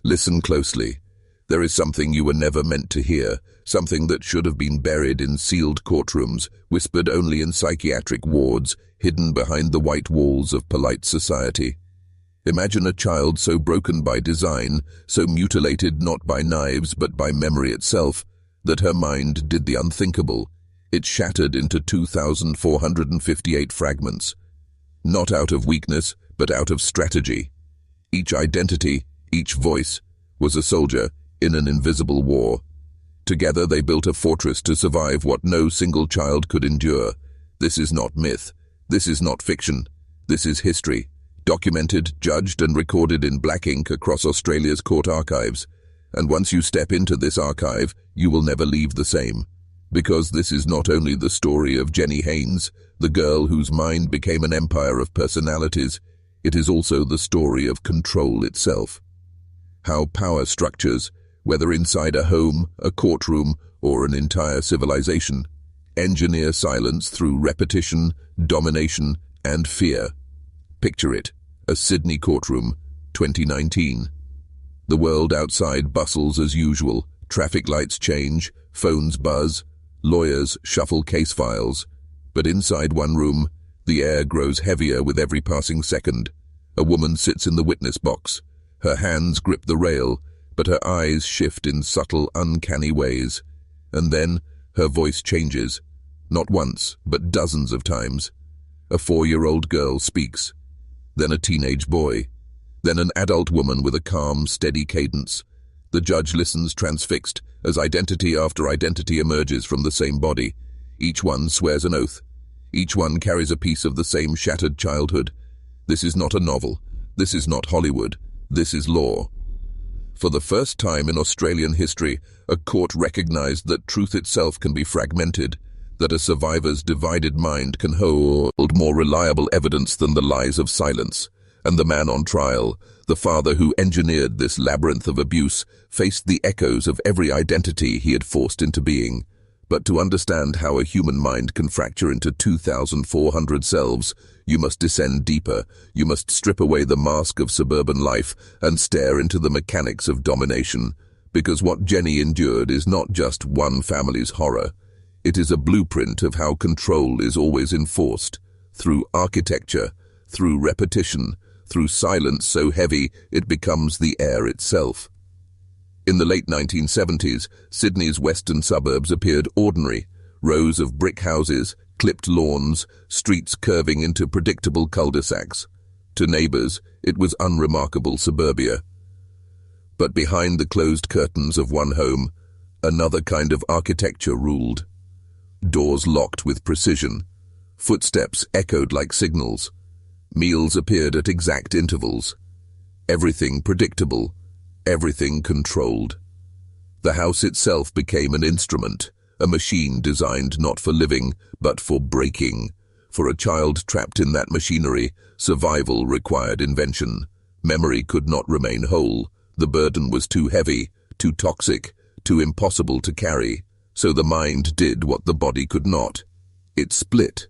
Listen closely. There is something you were never meant to hear, something that should have been buried in sealed courtrooms, whispered only in psychiatric wards, hidden behind the white walls of polite society. Imagine a child so broken by design, so mutilated not by knives but by memory itself, that her mind did the unthinkable. It shattered into 2,458 fragments. Not out of weakness, but out of strategy. Each identity, each voice, was a soldier in an invisible war. Together they built a fortress to survive what no single child could endure. This is not myth. This is not fiction. This is history, documented, judged and recorded in black ink across Australia's court archives. And once you step into this archive, you will never leave the same. Because this is not only the story of Jeni Haynes, the girl whose mind became an empire of personalities, it is also the story of control itself. How power structures, whether inside a home, a courtroom, or an entire civilization, engineer silence through repetition, domination, and fear. Picture it, a Sydney courtroom, 2019. The world outside bustles as usual, traffic lights change, phones buzz, lawyers shuffle case files. But inside one room, the air grows heavier with every passing second. A woman sits in the witness box. Her hands grip the rail, but her eyes shift in subtle, uncanny ways. And then her voice changes, not once, but dozens of times. A 4-year-old girl speaks, then a teenage boy, then an adult woman with a calm, steady cadence. The judge listens transfixed as identity after identity emerges from the same body. Each one swears an oath. Each one carries a piece of the same shattered childhood. This is not a novel. This is not Hollywood. This is law. For the first time in Australian history, a court recognized that truth itself can be fragmented, that a survivor's divided mind can hold more reliable evidence than the lies of silence. And the man on trial, the father who engineered this labyrinth of abuse, faced the echoes of every identity he had forced into being. But to understand how a human mind can fracture into 2,400 selves, you must descend deeper. You must strip away the mask of suburban life and stare into the mechanics of domination. Because what Jeni endured is not just one family's horror. It is a blueprint of how control is always enforced, through architecture, through repetition, through silence so heavy it becomes the air itself. In the late 1970s, Sydney's western suburbs appeared ordinary, rows of brick houses, clipped lawns, streets curving into predictable cul-de-sacs. To neighbours, it was unremarkable suburbia. But behind the closed curtains of one home, another kind of architecture ruled. Doors locked with precision, footsteps echoed like signals, meals appeared at exact intervals, everything predictable, everything controlled. The house itself became an instrument, a machine designed not for living, but for breaking. For a child trapped in that machinery, survival required invention. Memory could not remain whole. The burden was too heavy, too toxic, too impossible to carry. So the mind did what the body could not. It split.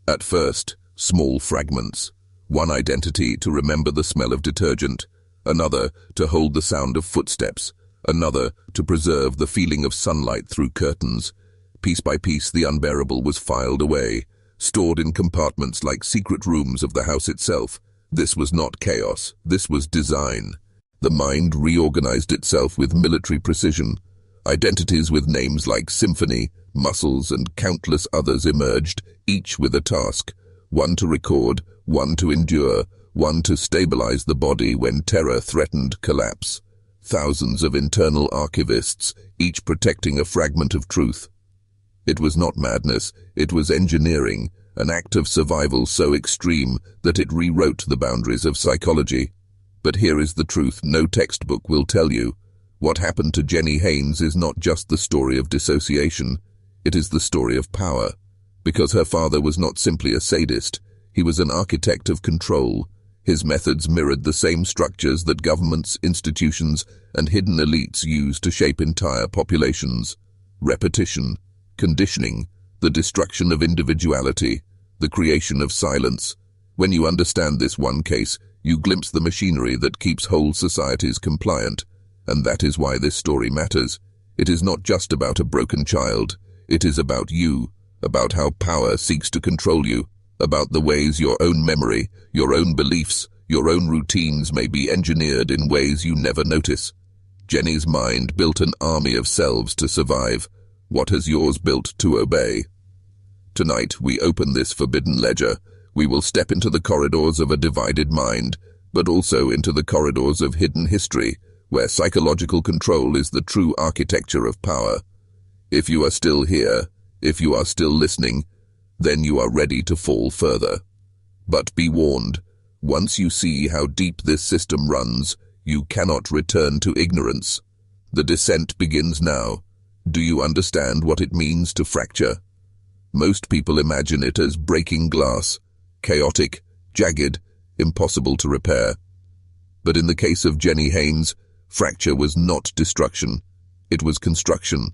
At first, small fragments. One identity to remember the smell of detergent, another to hold the sound of footsteps, another to preserve the feeling of sunlight through curtains. Piece by piece, the unbearable was filed away, stored in compartments like secret rooms of the house itself. This was not chaos, this was design. The mind reorganized itself with military precision. Identities with names like Symphony, Muscles, and countless others emerged, each with a task. One to record, one to endure, one to stabilize the body when terror threatened collapse. Thousands of internal archivists, each protecting a fragment of truth. It was not madness, it was engineering, an act of survival so extreme that it rewrote the boundaries of psychology. But here is the truth no textbook will tell you. What happened to Jeni Haynes is not just the story of dissociation, it is the story of power. Because her father was not simply a sadist, he was an architect of control. His methods mirrored the same structures that governments, institutions, and hidden elites use to shape entire populations. Repetition, conditioning, the destruction of individuality, the creation of silence. When you understand this one case, you glimpse the machinery that keeps whole societies compliant. And that is why this story matters. It is not just about a broken child. It is about you, about how power seeks to control you, about the ways your own memory, your own beliefs, your own routines may be engineered in ways you never notice. Jeni's mind built an army of selves to survive. What has yours built to obey? Tonight we open this forbidden ledger. We will step into the corridors of a divided mind, but also into the corridors of hidden history, where psychological control is the true architecture of power. If you are still here, if you are still listening, then you are ready to fall further. But be warned, once you see how deep this system runs, you cannot return to ignorance. The descent begins now. Do you understand what it means to fracture? Most people imagine it as breaking glass, chaotic, jagged, impossible to repair. But in the case of Jeni Haynes, fracture was not destruction, it was construction.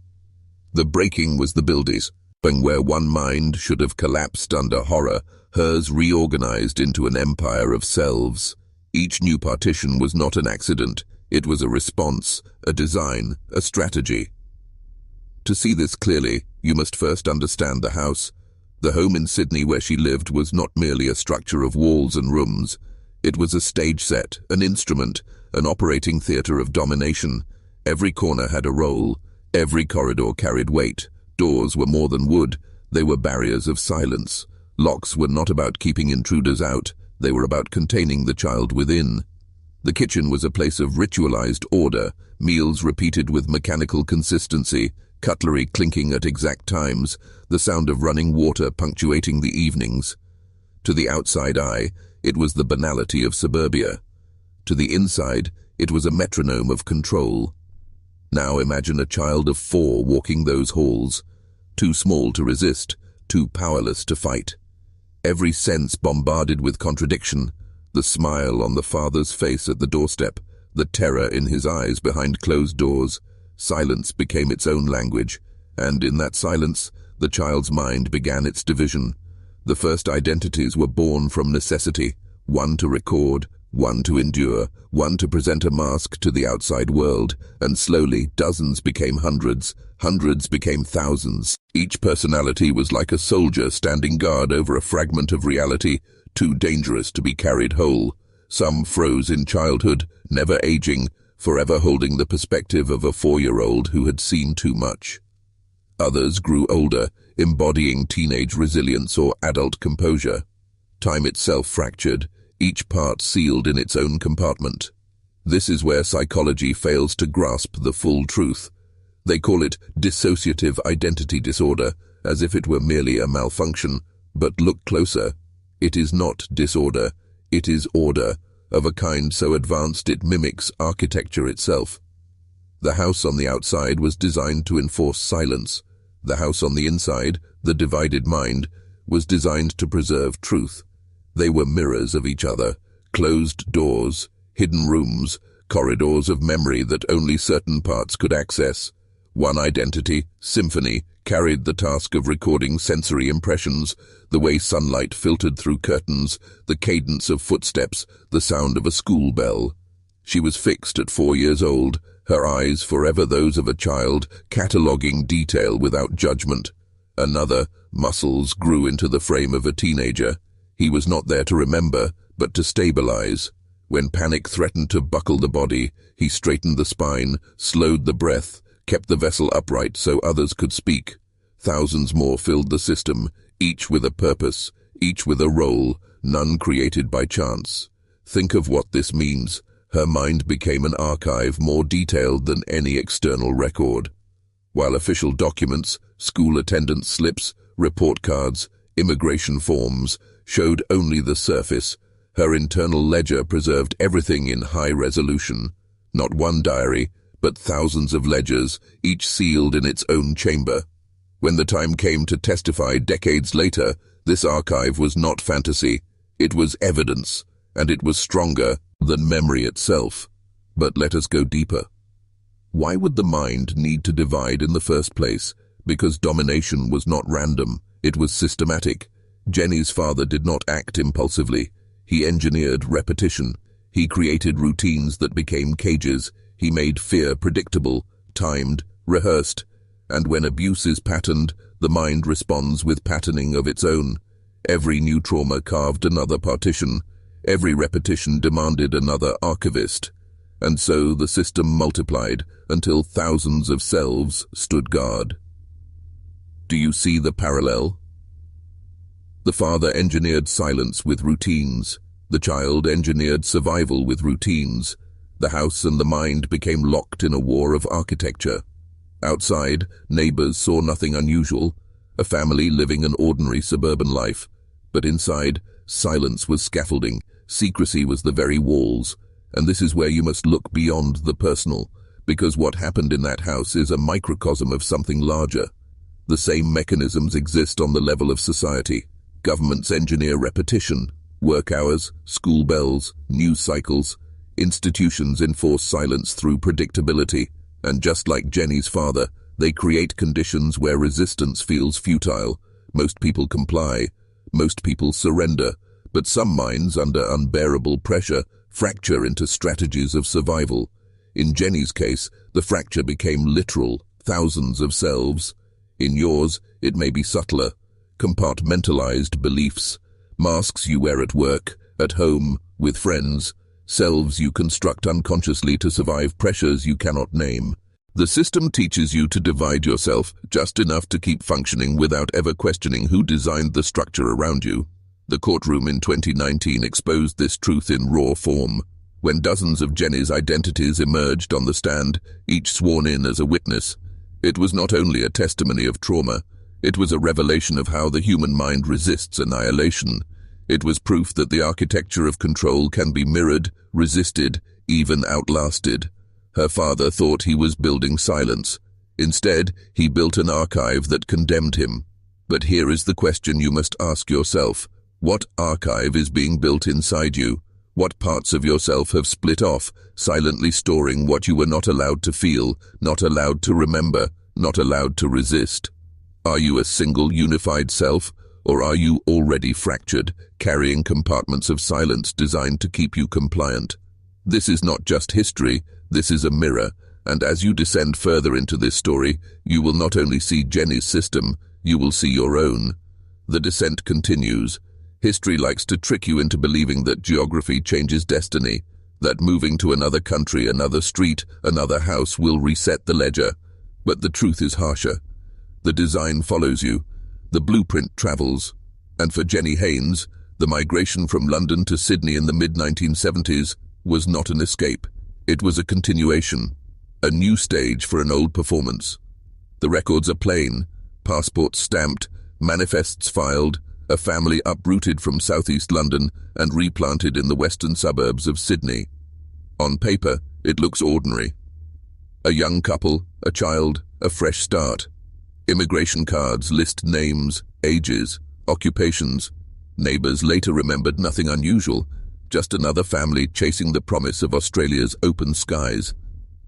The breaking was the building, where one mind should have collapsed under horror, hers reorganized into an empire of selves. Each new partition was not an accident, it was a response, a design, a strategy. To see this clearly, you must first understand the house. The home in Sydney where she lived was not merely a structure of walls and rooms. It was a stage set, an instrument, an operating theatre of domination. Every corner had a role. Every corridor carried weight. Doors were more than wood. They were barriers of silence. Locks were not about keeping intruders out. They were about containing the child within. The kitchen was a place of ritualized order, meals repeated with mechanical consistency, cutlery clinking at exact times, the sound of running water punctuating the evenings. To the outside eye, it was the banality of suburbia. To the inside, it was a metronome of control. Now imagine a child of 4 walking those halls, too small to resist, too powerless to fight. Every sense bombarded with contradiction, the smile on the father's face at the doorstep, the terror in his eyes behind closed doors. Silence became its own language, and in that silence, the child's mind began its division. The first identities were born from necessity, one to record, one to endure, one to present a mask to the outside world, and slowly dozens became hundreds, hundreds became thousands. Each personality was like a soldier standing guard over a fragment of reality, too dangerous to be carried whole. Some froze in childhood, never aging, forever holding the perspective of a 4-year-old who had seen too much. Others grew older, embodying teenage resilience or adult composure. Time itself fractured, each part sealed in its own compartment. This is where psychology fails to grasp the full truth. They call it dissociative identity disorder, as if it were merely a malfunction. But look closer. It is not disorder, it is order, of a kind so advanced it mimics architecture itself. The house on the outside was designed to enforce silence. The house on the inside, the divided mind, was designed to preserve truth. They were mirrors of each other, closed doors, hidden rooms, corridors of memory that only certain parts could access. One identity, symphony, carried the task of recording sensory impressions, the way sunlight filtered through curtains, the cadence of footsteps, the sound of a school bell. She was fixed at 4 years old, her eyes forever those of a child, cataloguing detail without judgment. Another, muscles, grew into the frame of a teenager. He was not there to remember, but to stabilize. When panic threatened to buckle the body, he straightened the spine, slowed the breath, kept the vessel upright so others could speak. Thousands more filled the system, each with a purpose, each with a role, none created by chance. Think of what this means. Her mind became an archive more detailed than any external record. While official documents, school attendance slips, report cards, immigration forms, showed only the surface, her internal ledger preserved everything in high resolution. Not one diary, but thousands of ledgers, each sealed in its own chamber. When the time came to testify decades later, this archive was not fantasy, it was evidence, and it was stronger than memory itself. But let us go deeper. Why would the mind need to divide in the first place? Because domination was not random, it was systematic. Jeni's father did not act impulsively. He engineered repetition. He created routines that became cages. He made fear predictable, timed, rehearsed, and when abuse is patterned, the mind responds with patterning of its own. Every new trauma carved another partition. Every repetition demanded another archivist. And so the system multiplied until thousands of selves stood guard. Do you see the parallel? The father engineered silence with routines. The child engineered survival with routines. The house and the mind became locked in a war of architecture. Outside, neighbors saw nothing unusual, a family living an ordinary suburban life. But inside, silence was scaffolding, secrecy was the very walls. And this is where you must look beyond the personal, because what happened in that house is a microcosm of something larger. The same mechanisms exist on the level of society. Governments engineer repetition, work hours, school bells, news cycles. Institutions enforce silence through predictability. And just like Jeni's father, they create conditions where resistance feels futile. Most people comply. Most people surrender. But some minds, under unbearable pressure, fracture into strategies of survival. In Jeni's case, the fracture became literal, thousands of selves. In yours, it may be subtler, compartmentalized beliefs, masks you wear at work, at home, with friends, selves you construct unconsciously to survive pressures you cannot name. The system teaches you to divide yourself just enough to keep functioning without ever questioning who designed the structure around you. The courtroom in 2019 exposed this truth in raw form. When dozens of Jeni's identities emerged on the stand, each sworn in as a witness, it was not only a testimony of trauma, it was a revelation of how the human mind resists annihilation. It was proof that the architecture of control can be mirrored, resisted, even outlasted. Her father thought he was building silence. Instead, he built an archive that condemned him. But here is the question you must ask yourself. What archive is being built inside you? What parts of yourself have split off, silently storing what you were not allowed to feel, not allowed to remember, not allowed to resist? Are you a single unified self, or are you already fractured, carrying compartments of silence designed to keep you compliant? This is not just history, this is a mirror, and as you descend further into this story, you will not only see Jeni's system, you will see your own. The descent continues. History likes to trick you into believing that geography changes destiny, that moving to another country, another street, another house will reset the ledger. But the truth is harsher. The design follows you. The blueprint travels. And for Jeni Haynes, the migration from London to Sydney in the mid-1970s was not an escape. It was a continuation, a new stage for an old performance. The records are plain, passports stamped, manifests filed, a family uprooted from southeast London and replanted in the western suburbs of Sydney. On paper, it looks ordinary. A young couple, a child, a fresh start. Immigration cards list names, ages, occupations. Neighbours later remembered nothing unusual, just another family chasing the promise of Australia's open skies.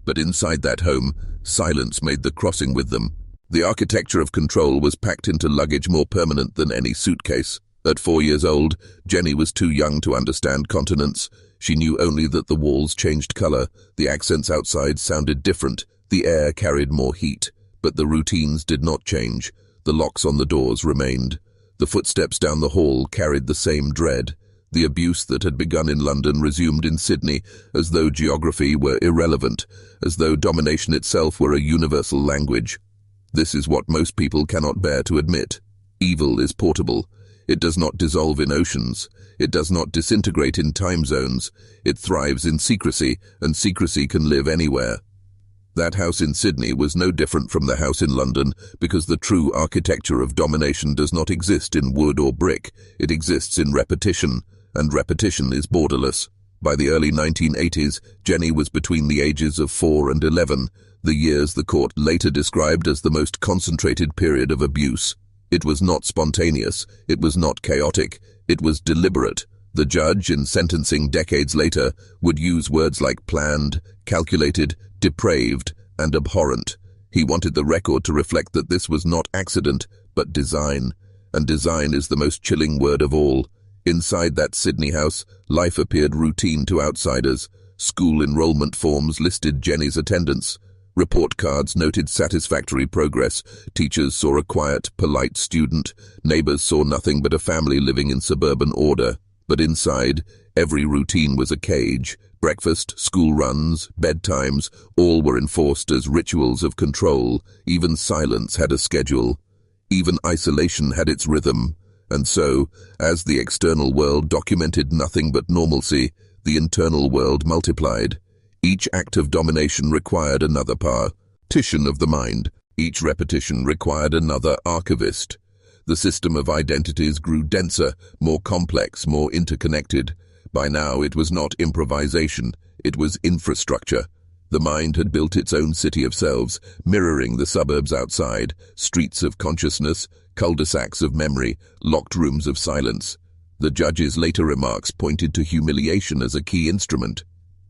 But inside that home, silence made the crossing with them. The architecture of control was packed into luggage more permanent than any suitcase. At 4 years old, Jeni was too young to understand continents. She knew only that the walls changed color, the accents outside sounded different, the air carried more heat. But the routines did not change. The locks on the doors remained. The footsteps down the hall carried the same dread. The abuse that had begun in London resumed in Sydney, as though geography were irrelevant, as though domination itself were a universal language. This is what most people cannot bear to admit. Evil is portable. It does not dissolve in oceans. It does not disintegrate in time zones. It thrives in secrecy, and secrecy can live anywhere. That house in Sydney was no different from the house in London, because the true architecture of domination does not exist in wood or brick. It exists in repetition, and repetition is borderless. By the early 1980s, Jeni was between the ages of 4 and 11, the years the court later described as the most concentrated period of abuse. It was not spontaneous, it was not chaotic, it was deliberate. The judge, in sentencing decades later, would use words like planned, calculated, depraved, and abhorrent. He wanted the record to reflect that this was not accident, but design. And design is the most chilling word of all. Inside that Sydney house, life appeared routine to outsiders. School enrollment forms listed Jeni's attendance. Report cards noted satisfactory progress. Teachers saw a quiet, polite student. Neighbors saw nothing but a family living in suburban order. But inside, every routine was a cage. Breakfast, school runs, bedtimes, all were enforced as rituals of control. Even silence had a schedule. Even isolation had its rhythm. And so, as the external world documented nothing but normalcy, the internal world multiplied. Each act of domination required another partition of the mind. Each repetition required another archivist. The system of identities grew denser, more complex, more interconnected. By now it was not improvisation, it was infrastructure. The mind had built its own city of selves, mirroring the suburbs outside, streets of consciousness, cul-de-sacs of memory, locked rooms of silence. The judge's later remarks pointed to humiliation as a key instrument.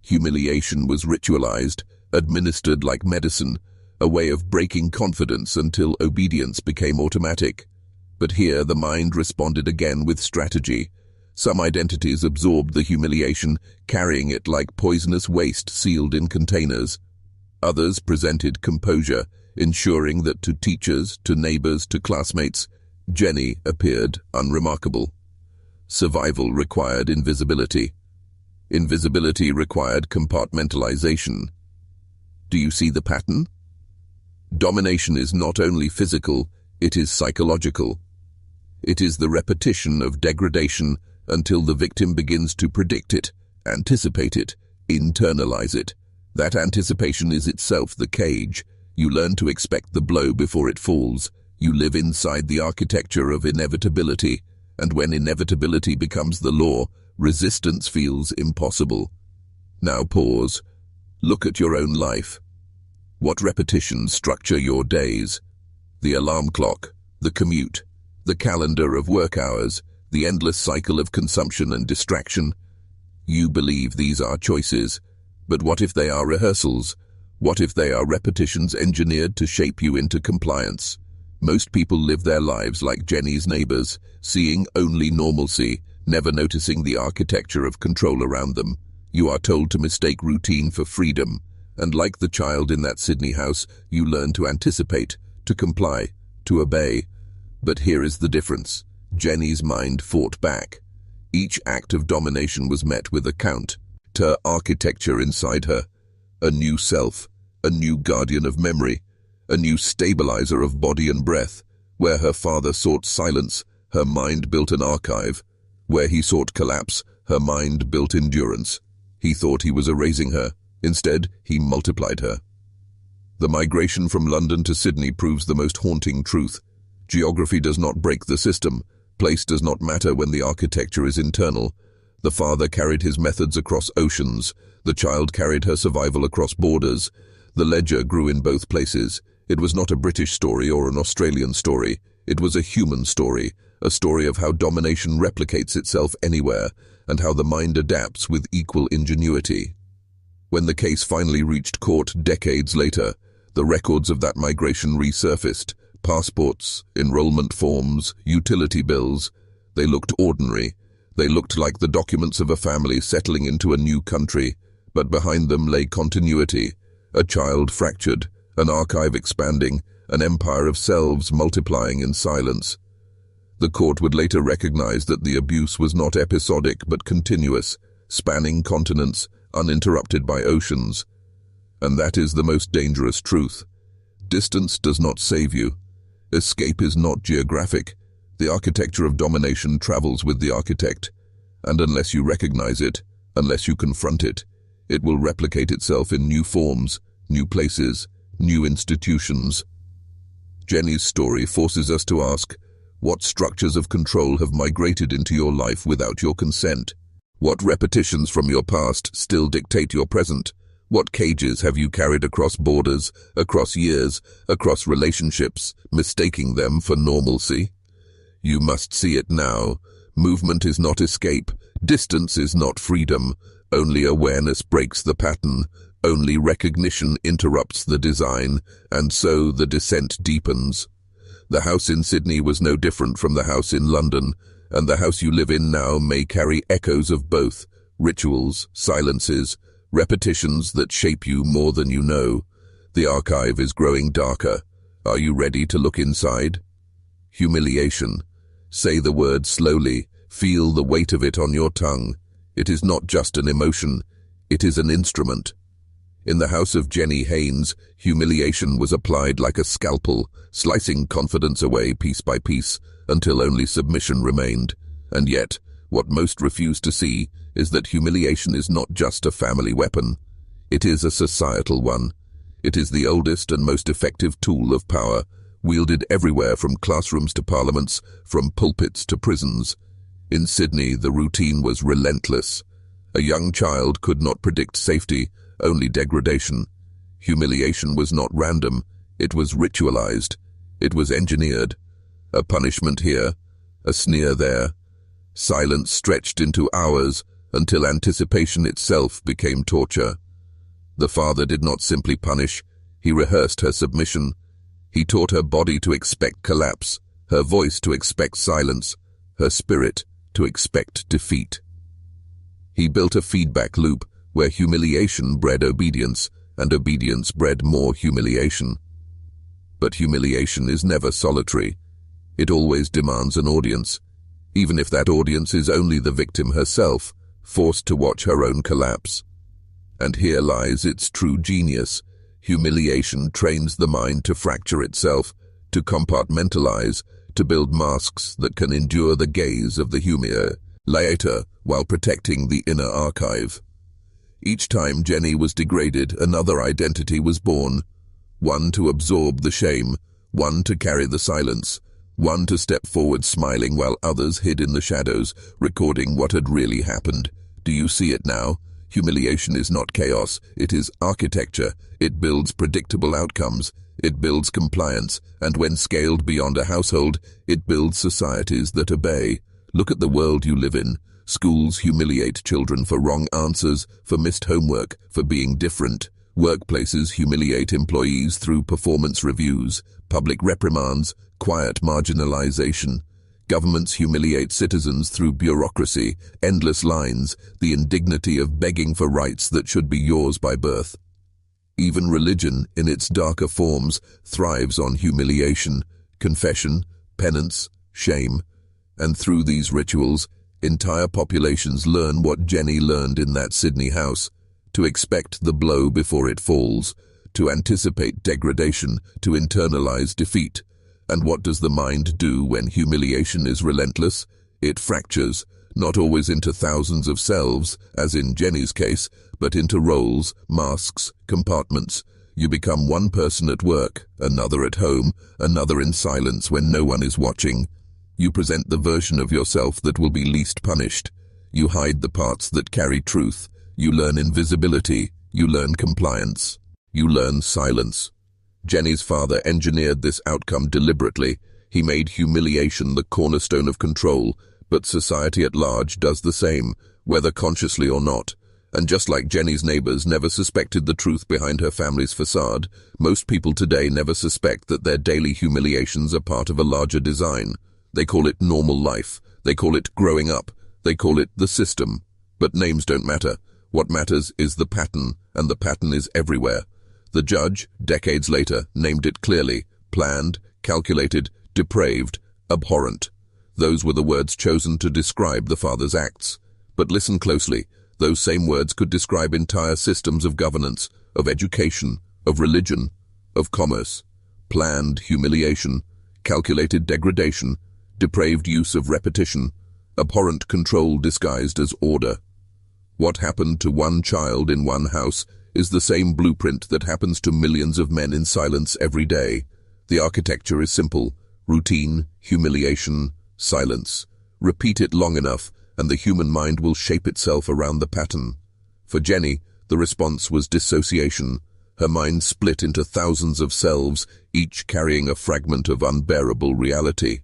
Humiliation was ritualized, administered like medicine, a way of breaking confidence until obedience became automatic. But here the mind responded again with strategy. Some identities absorbed the humiliation, carrying it like poisonous waste sealed in containers. Others presented composure, ensuring that to teachers, to neighbors, to classmates, Jeni appeared unremarkable. Survival required invisibility. Invisibility required compartmentalization. Do you see the pattern? Domination is not only physical, it is psychological. It is the repetition of degradation until the victim begins to predict it, anticipate it, internalize it. That anticipation is itself the cage. You learn to expect the blow before it falls. You live inside the architecture of inevitability, and when inevitability becomes the law, resistance feels impossible. Now pause. Look at your own life. What repetitions structure your days? The alarm clock, the commute, the calendar of work hours, the endless cycle of consumption and distraction. You believe these are choices, but what if they are rehearsals? What if they are repetitions engineered to shape you into compliance? Most people live their lives like Jeni's neighbors, seeing only normalcy, never noticing the architecture of control around them. You are told to mistake routine for freedom, and like the child in that Sydney house, you learn to anticipate, to comply, to obey. But here is the difference. Jeni's mind fought back. Each act of domination was met with a counter architecture inside her. A new self, a new guardian of memory, a new stabilizer of body and breath. Where her father sought silence, her mind built an archive. Where he sought collapse, her mind built endurance. He thought he was erasing her. Instead, he multiplied her. The migration from London to Sydney proves the most haunting truth. Geography does not break the system. Place does not matter when the architecture is internal. The father carried his methods across oceans. The child carried her survival across borders. The ledger grew in both places. It was not a British story or an Australian story. It was a human story, a story of how domination replicates itself anywhere, and how the mind adapts with equal ingenuity. When the case finally reached court decades later, the records of that migration resurfaced. Passports, enrollment forms, utility bills. They looked ordinary. They looked like the documents of a family settling into a new country, but behind them lay continuity. A child fractured, an archive expanding, an empire of selves multiplying in silence. The court would later recognize that the abuse was not episodic but continuous, spanning continents, uninterrupted by oceans. And that is the most dangerous truth. Distance does not save you. Escape is not geographic. The architecture of domination travels with the architect, and unless you recognize it, unless you confront it, it will replicate itself in new forms, new places, new institutions. Jeni's story forces us to ask, what structures of control have migrated into your life without your consent? What repetitions from your past still dictate your present? What cages have you carried across borders, across years, across relationships, mistaking them for normalcy? You must see it now. Movement is not escape. Distance is not freedom. Only awareness breaks the pattern. Only recognition interrupts the design, and so the descent deepens. The house in Sydney was no different from the house in London, and the house you live in now may carry echoes of both, rituals, silences, repetitions that shape you more than you know. The archive is growing darker. Are you ready to look inside? Humiliation. Say the word slowly. Feel the weight of it on your tongue. It is not just an emotion. It is an instrument. In the house of Jeni Haynes, humiliation was applied like a scalpel, slicing confidence away piece by piece until only submission remained. And yet, what most refuse to see is that humiliation is not just a family weapon. It is a societal one. It is the oldest and most effective tool of power, wielded everywhere from classrooms to parliaments, from pulpits to prisons. In Sydney, the routine was relentless. A young child could not predict safety, only degradation. Humiliation was not random. It was ritualized. It was engineered. A punishment here, a sneer there. Silence stretched into hours until anticipation itself became torture. The father did not simply punish. He rehearsed her submission. He taught her body to expect collapse, her voice to expect silence, her spirit to expect defeat. He built a feedback loop where humiliation bred obedience, and obedience bred more humiliation. But humiliation is never solitary. It always demands an audience, even if that audience is only the victim herself, forced to watch her own collapse. And here lies its true genius. Humiliation trains the mind to fracture itself, to compartmentalize, to build masks that can endure the gaze of the humiliator while protecting the inner archive. Each time Jeni was degraded, another identity was born. One to absorb the shame, one to carry the silence, one to step forward smiling while others hid in the shadows, recording what had really happened. Do you see it now? Humiliation is not chaos, it is architecture. It builds predictable outcomes, it builds compliance, and when scaled beyond a household, it builds societies that obey. Look at the world you live in. Schools humiliate children for wrong answers, for missed homework, for being different. Workplaces humiliate employees through performance reviews, public reprimands, quiet marginalization. Governments humiliate citizens through bureaucracy, endless lines, the indignity of begging for rights that should be yours by birth. Even religion, in its darker forms, thrives on humiliation, confession, penance, shame. And through these rituals, entire populations learn what Jeni learned in that Sydney house, to expect the blow before it falls, to anticipate degradation, to internalize defeat. And what does the mind do when humiliation is relentless? It fractures, not always into thousands of selves, as in Jeni's case, but into roles, masks, compartments. You become one person at work, another at home, another in silence when no one is watching. You present the version of yourself that will be least punished. You hide the parts that carry truth. You learn invisibility. You learn compliance. You learn silence. Jeni's father engineered this outcome deliberately. He made humiliation the cornerstone of control, but society at large does the same, whether consciously or not. And just like Jeni's neighbors never suspected the truth behind her family's facade, most people today never suspect that their daily humiliations are part of a larger design. They call it normal life. They call it growing up. They call it the system. But names don't matter. What matters is the pattern, and the pattern is everywhere. The judge, decades later, named it clearly: planned, calculated, depraved, abhorrent. Those were the words chosen to describe the father's acts. But listen closely. Those same words could describe entire systems of governance, of education, of religion, of commerce. Planned humiliation, calculated degradation, depraved use of repetition, abhorrent control disguised as order. What happened to one child in one house is the same blueprint that happens to millions of men in silence every day. The architecture is simple: routine, humiliation, silence. Repeat it long enough, and the human mind will shape itself around the pattern. For Jeni, the response was dissociation. Her mind split into thousands of selves, each carrying a fragment of unbearable reality.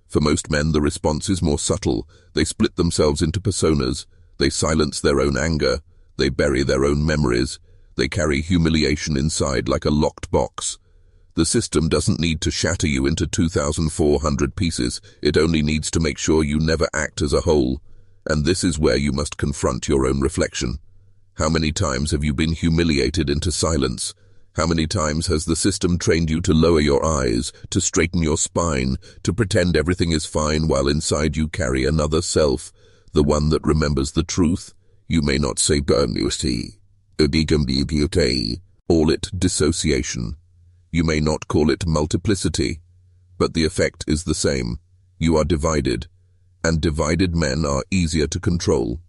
For most men, the response is more subtle. They split themselves into personas. They silence their own anger. They bury their own memories. They carry humiliation inside like a locked box. The system doesn't need to shatter you into 2,400 pieces. It only needs to make sure you never act as a whole. And this is where you must confront your own reflection. How many times have you been humiliated into silence? How many times has the system trained you to lower your eyes, to straighten your spine, to pretend everything is fine while inside you carry another self, the one that remembers the truth? You may not say all it dissociation. You may not call it multiplicity, but the effect is the same. You are divided, and divided men are easier to control.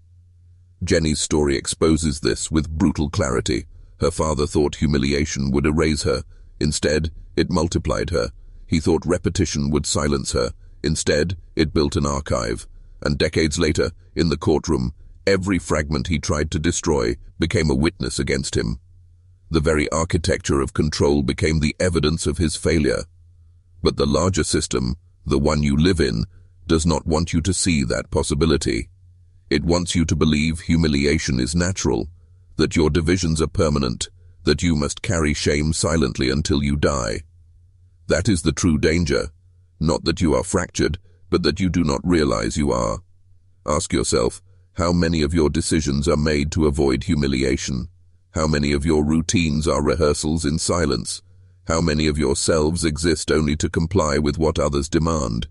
Jeni's story exposes this with brutal clarity. Her father thought humiliation would erase her. Instead, it multiplied her. He thought repetition would silence her. Instead, it built an archive. And decades later, in the courtroom, every fragment he tried to destroy became a witness against him. The very architecture of control became the evidence of his failure. But the larger system, the one you live in, does not want you to see that possibility. It wants you to believe humiliation is natural, that your divisions are permanent, that you must carry shame silently until you die. That is the true danger, not that you are fractured, but that you do not realize you are. Ask yourself, how many of your decisions are made to avoid humiliation? How many of your routines are rehearsals in silence? How many of yourselves exist only to comply with what others demand?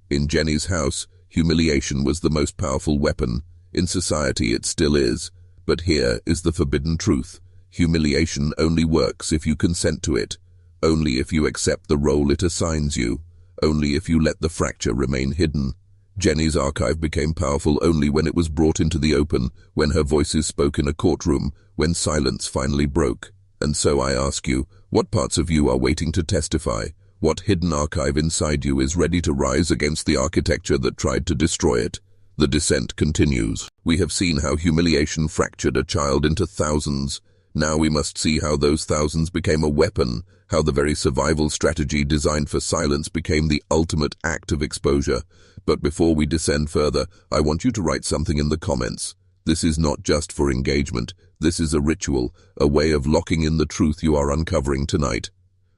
In Jeni's house, humiliation was the most powerful weapon. In society it still is. But here is the forbidden truth. Humiliation only works if you consent to it, only if you accept the role it assigns you, only if you let the fracture remain hidden. Jeni's archive became powerful only when it was brought into the open, when her voices spoke in a courtroom, when silence finally broke. And so I ask you, what parts of you are waiting to testify? What hidden archive inside you is ready to rise against the architecture that tried to destroy it? The descent continues. We have seen how humiliation fractured a child into thousands. Now we must see how those thousands became a weapon, how the very survival strategy designed for silence became the ultimate act of exposure. But before we descend further, I want you to write something in the comments. This is not just for engagement. This is a ritual, a way of locking in the truth you are uncovering tonight.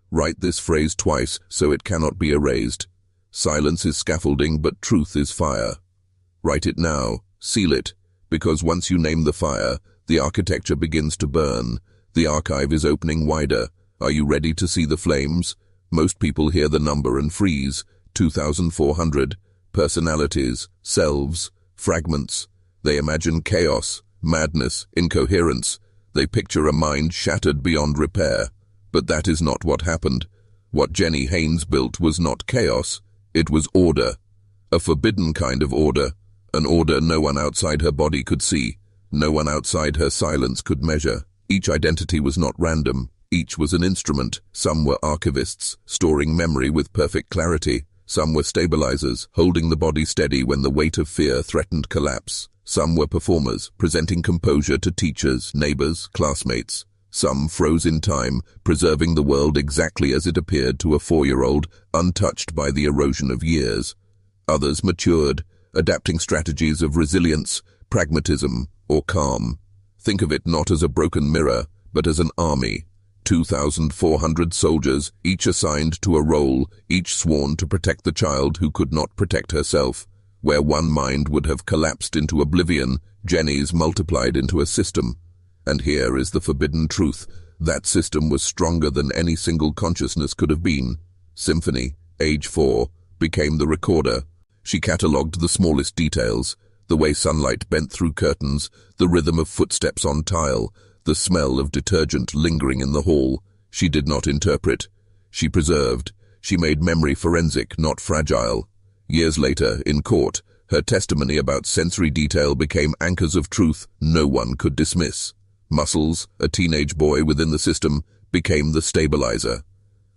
Write this phrase twice so it cannot be erased. Silence is scaffolding, but truth is fire. Write it now, seal it, because once you name the fire, the architecture begins to burn. The archive is opening wider. Are you ready to see the flames? Most people hear the number and freeze. 2,400. Personalities, selves, fragments. They imagine chaos, madness, incoherence. They picture a mind shattered beyond repair. But that is not what happened. What Jeni Haynes built was not chaos. It was order. A forbidden kind of order. An order no one outside her body could see. No one outside her silence could measure. Each identity was not random. Each was an instrument. Some were archivists, storing memory with perfect clarity. Some were stabilizers, holding the body steady when the weight of fear threatened collapse. Some were performers, presenting composure to teachers, neighbors, classmates. Some froze in time, preserving the world exactly as it appeared to a 4-year-old, untouched by the erosion of years. Others matured, adapting strategies of resilience, pragmatism, or calm. Think of it not as a broken mirror, but as an army. 2,400 soldiers, each assigned to a role, each sworn to protect the child who could not protect herself. Where one mind would have collapsed into oblivion, Jeni's multiplied into a system. And here is the forbidden truth. That system was stronger than any single consciousness could have been. Symphony, age 4, became the recorder. She catalogued the smallest details, the way sunlight bent through curtains, the rhythm of footsteps on tile, the smell of detergent lingering in the hall. She did not interpret. She preserved. She made memory forensic, not fragile. Years later, in court, her testimony about sensory detail became anchors of truth no one could dismiss. Muscles, a teenage boy within the system, became the stabilizer.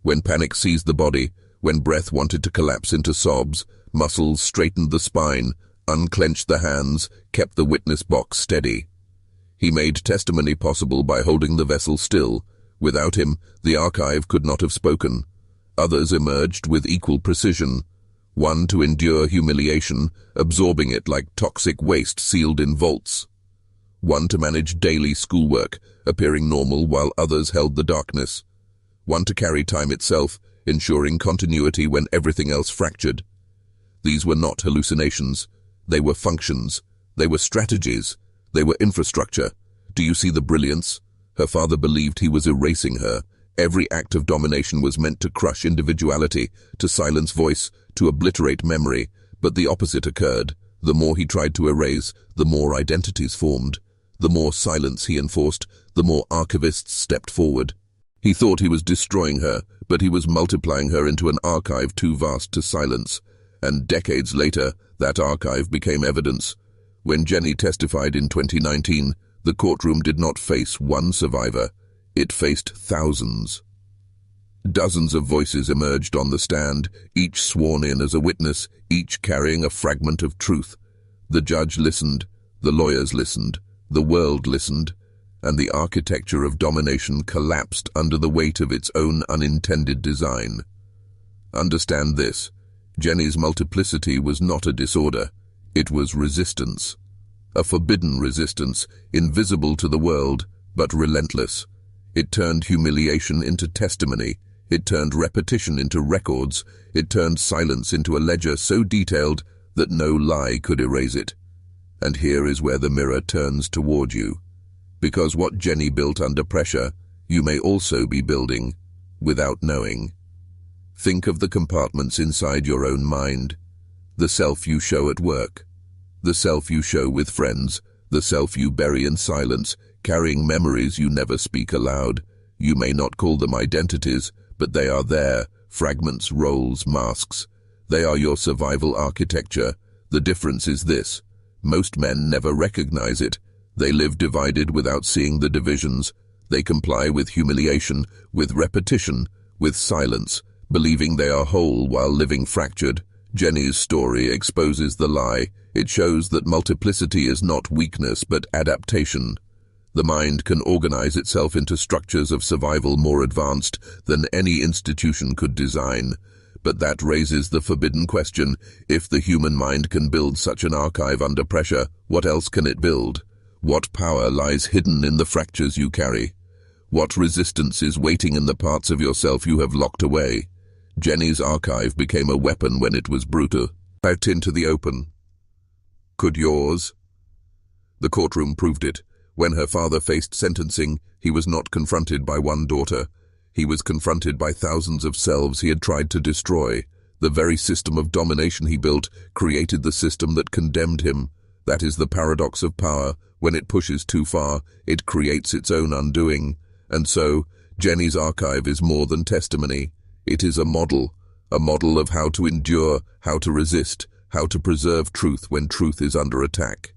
When panic seized the body, when breath wanted to collapse into sobs, muscles straightened the spine, unclenched the hands, kept the witness box steady. He made testimony possible by holding the vessel still. Without him, the archive could not have spoken. Others emerged with equal precision. One to endure humiliation, absorbing it like toxic waste sealed in vaults. One to manage daily schoolwork, appearing normal while others held the darkness. One to carry time itself, ensuring continuity when everything else fractured. These were not hallucinations. They were functions. They were strategies. They were infrastructure. Do you see the brilliance? Her father believed he was erasing her. Every act of domination was meant to crush individuality, to silence voice, to obliterate memory. But the opposite occurred. The more he tried to erase, the more identities formed. The more silence he enforced, the more archivists stepped forward. He thought he was destroying her, but he was multiplying her into an archive too vast to silence. And decades later, that archive became evidence. When Jeni testified in 2019, the courtroom did not face one survivor. It faced thousands. Dozens of voices emerged on the stand, each sworn in as a witness, each carrying a fragment of truth. The judge listened, the lawyers listened, the world listened, and the architecture of domination collapsed under the weight of its own unintended design. Understand this: Jeni's multiplicity was not a disorder, it was resistance. A forbidden resistance, invisible to the world, but relentless. It turned humiliation into testimony, it turned repetition into records, it turned silence into a ledger so detailed that no lie could erase it. And here is where the mirror turns toward you. Because what Jeni built under pressure, you may also be building, without knowing. Think of the compartments inside your own mind. The self you show at work, the self you show with friends, the self you bury in silence, carrying memories you never speak aloud. You may not call them identities, but they are there, fragments, roles, masks. They are your survival architecture. The difference is this: most men never recognize it. They live divided without seeing the divisions. They comply with humiliation, with repetition, with silence, believing they are whole while living fractured. Jeni's story exposes the lie. It shows that multiplicity is not weakness but adaptation. The mind can organize itself into structures of survival more advanced than any institution could design. But that raises the forbidden question: if the human mind can build such an archive under pressure, what else can it build? What power lies hidden in the fractures you carry? What resistance is waiting in the parts of yourself you have locked away? Jeni's archive became a weapon when it was brutal, out into the open. Could yours? The courtroom proved it. When her father faced sentencing, he was not confronted by one daughter. He was confronted by thousands of selves he had tried to destroy. The very system of domination he built created the system that condemned him. That is the paradox of power. When it pushes too far, it creates its own undoing. And so, Jeni's archive is more than testimony. It is a model of how to endure, how to resist, how to preserve truth when truth is under attack.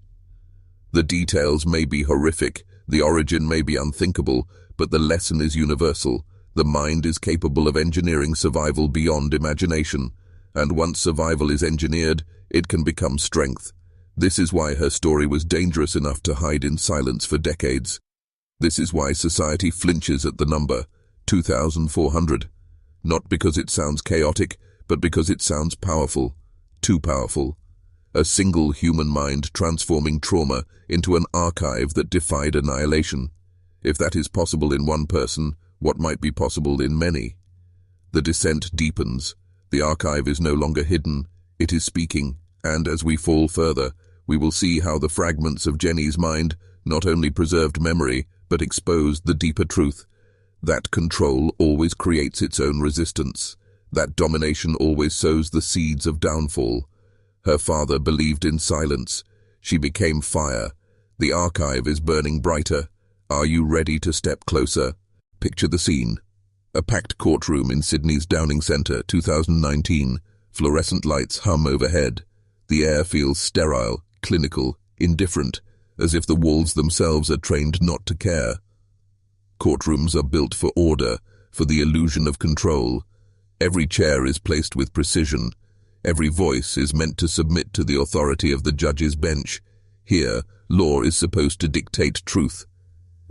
The details may be horrific, the origin may be unthinkable, but the lesson is universal. The mind is capable of engineering survival beyond imagination, and once survival is engineered, it can become strength. This is why her story was dangerous enough to hide in silence for decades. This is why society flinches at the number 2,400. Not because it sounds chaotic, but because it sounds powerful. Too powerful. A single human mind transforming trauma into an archive that defied annihilation. If that is possible in one person, what might be possible in many? The descent deepens. The archive is no longer hidden. It is speaking, and as we fall further, we will see how the fragments of Jeni's mind not only preserved memory, but exposed the deeper truth. That control always creates its own resistance. That domination always sows the seeds of downfall. Her father believed in silence. She became fire. The archive is burning brighter. Are you ready to step closer? Picture the scene. A packed courtroom in Sydney's Downing Centre, 2019. Fluorescent lights hum overhead. The air feels sterile, clinical, indifferent, as if the walls themselves are trained not to care. Courtrooms are built for order, for the illusion of control. Every chair is placed with precision. Every voice is meant to submit to the authority of the judge's bench. Here, law is supposed to dictate truth.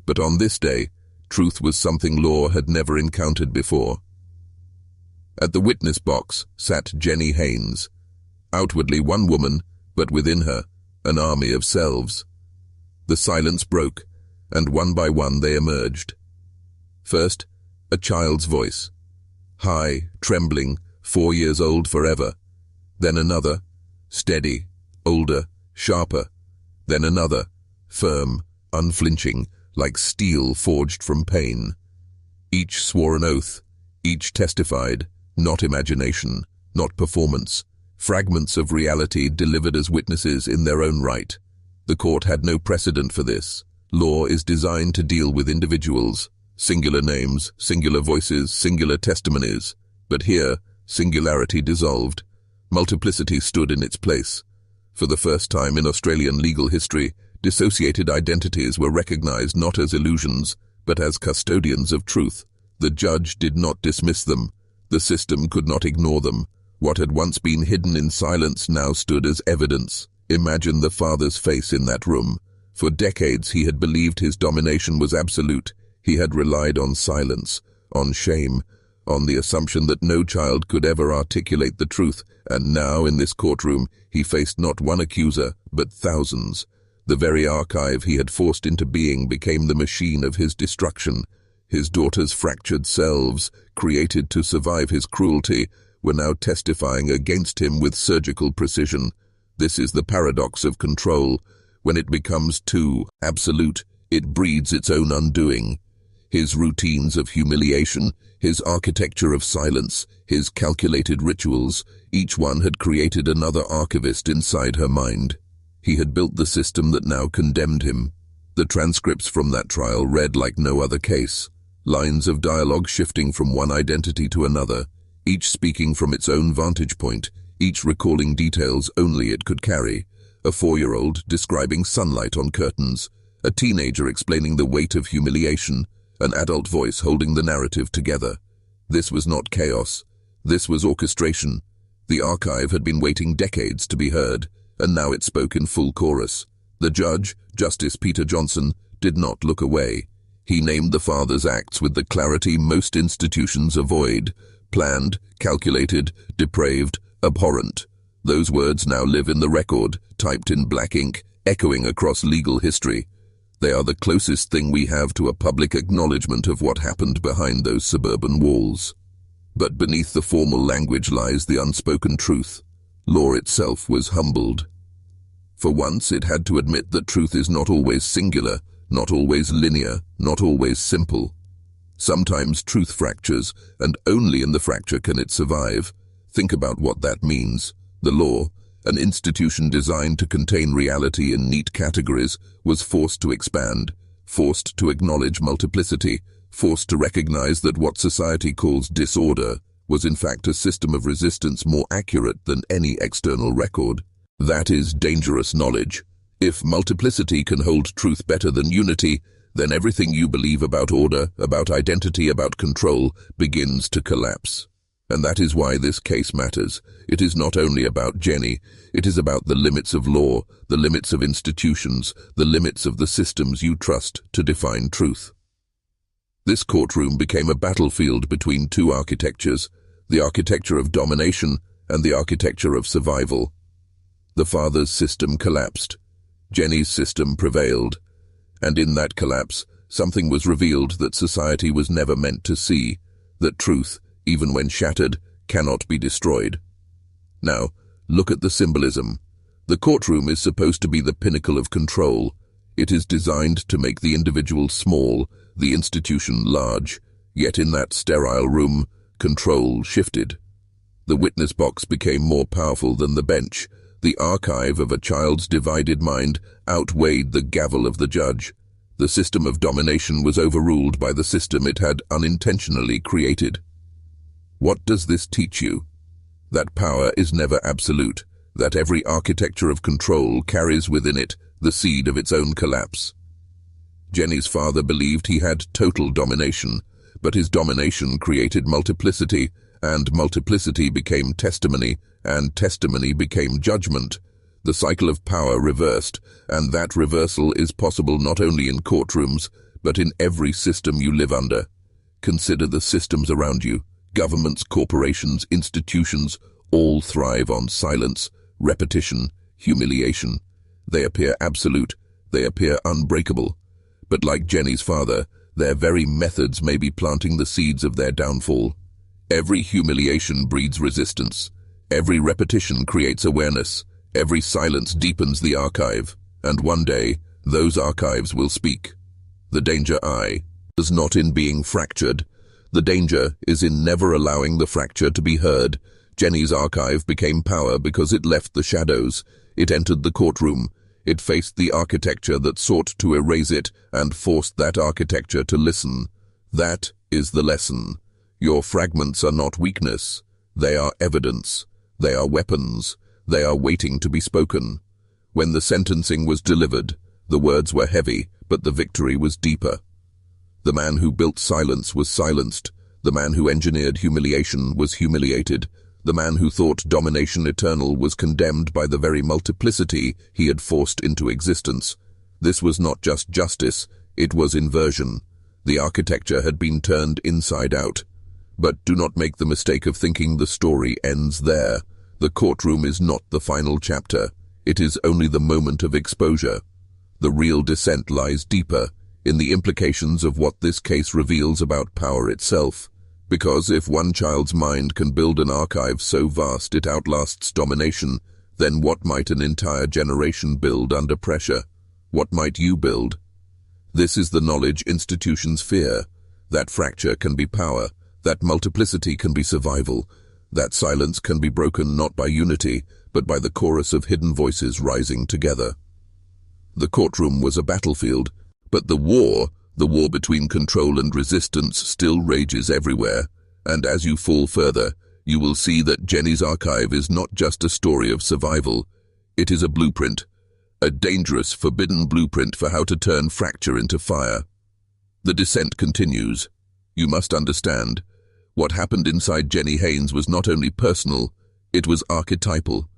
But on this day, truth was something law had never encountered before. At the witness box sat Jeni Haynes. Outwardly one woman, but within her, an army of selves. The silence broke, and one by one they emerged. First, a child's voice. High, trembling, 4 years old forever. Then another, steady, older, sharper. Then another, firm, unflinching, like steel forged from pain. Each swore an oath, each testified, not imagination, not performance, fragments of reality delivered as witnesses in their own right. The court had no precedent for this. Law is designed to deal with individuals, singular names, singular voices, singular testimonies. But here, singularity dissolved. Multiplicity stood in its place. For the first time in Australian legal history, dissociated identities were recognized not as illusions, but as custodians of truth. The judge did not dismiss them. The system could not ignore them. What had once been hidden in silence now stood as evidence. Imagine the father's face in that room. For decades he had believed his domination was absolute. He had relied on silence, on shame, on the assumption that no child could ever articulate the truth, and now in this courtroom he faced not one accuser, but thousands. The very archive he had forced into being became the machine of his destruction. His daughter's fractured selves, created to survive his cruelty, were now testifying against him with surgical precision. This is the paradox of control. When it becomes too absolute, it breeds its own undoing. His routines of humiliation, his architecture of silence, his calculated rituals, each one had created another archivist inside her mind. He had built the system that now condemned him. The transcripts from that trial read like no other case. Lines of dialogue shifting from one identity to another, each speaking from its own vantage point, each recalling details only it could carry. A 4-year-old describing sunlight on curtains, a teenager explaining the weight of humiliation, an adult voice holding the narrative together. This was not chaos. This was orchestration. The archive had been waiting decades to be heard, and now it spoke in full chorus. The judge, Justice Peter Johnson, did not look away. He named the father's acts with the clarity most institutions avoid: planned, calculated, depraved, abhorrent. Those words now live in the record, typed in black ink, echoing across legal history. They are the closest thing we have to a public acknowledgement of what happened behind those suburban walls. But beneath the formal language lies the unspoken truth. Law itself was humbled. For once it had to admit that truth is not always singular, not always linear, not always simple. Sometimes truth fractures, and only in the fracture can it survive. Think about what that means. The law, an institution designed to contain reality in neat categories, was forced to expand, forced to acknowledge multiplicity, forced to recognize that what society calls disorder was in fact a system of resistance more accurate than any external record. That is dangerous knowledge. If multiplicity can hold truth better than unity, then everything you believe about order, about identity, about control, begins to collapse. And that is why this case matters. It is not only about Jeni, it is about the limits of law, the limits of institutions, the limits of the systems you trust to define truth. This courtroom became a battlefield between two architectures, the architecture of domination and the architecture of survival. The father's system collapsed. Jeni's system prevailed. And in that collapse, something was revealed that society was never meant to see, that truth, even when shattered, cannot be destroyed. Now, look at the symbolism. The courtroom is supposed to be the pinnacle of control. It is designed to make the individual small, the institution large. Yet in that sterile room, control shifted. The witness box became more powerful than the bench. The archive of a child's divided mind outweighed the gavel of the judge. The system of domination was overruled by the system it had unintentionally created. What does this teach you? That power is never absolute, that every architecture of control carries within it the seed of its own collapse. Jeni's father believed he had total domination, but his domination created multiplicity, and multiplicity became testimony, and testimony became judgment. The cycle of power reversed, and that reversal is possible not only in courtrooms, but in every system you live under. Consider the systems around you. Governments, corporations, institutions, all thrive on silence, repetition, humiliation. They appear absolute, they appear unbreakable. But like Jeni's father, their very methods may be planting the seeds of their downfall. Every humiliation breeds resistance. Every repetition creates awareness. Every silence deepens the archive. And one day, those archives will speak. The danger is not in being fractured. The danger is in never allowing the fracture to be heard. Jeni's archive became power because it left the shadows. It entered the courtroom. It faced the architecture that sought to erase it and forced that architecture to listen. That is the lesson. Your fragments are not weakness. They are evidence. They are weapons. They are waiting to be spoken. When the sentencing was delivered, the words were heavy, but the victory was deeper. The man who built silence was silenced. The man who engineered humiliation was humiliated. The man who thought domination eternal was condemned by the very multiplicity he had forced into existence. This was not just justice, it was inversion. The architecture had been turned inside out. But do not make the mistake of thinking the story ends there. The courtroom is not the final chapter. It is only the moment of exposure. The real descent lies deeper, in the implications of what this case reveals about power itself. Because if one child's mind can build an archive so vast it outlasts domination, then what might an entire generation build under pressure? What might you build? This is the knowledge institutions fear. That fracture can be power, that multiplicity can be survival, that silence can be broken not by unity, but by the chorus of hidden voices rising together. The courtroom was a battlefield, but the war between control and resistance still rages everywhere, and as you fall further, you will see that Jeni's archive is not just a story of survival, it is a blueprint, a dangerous, forbidden blueprint for how to turn fracture into fire. The descent continues. You must understand, what happened inside Jeni Haynes was not only personal, it was archetypal.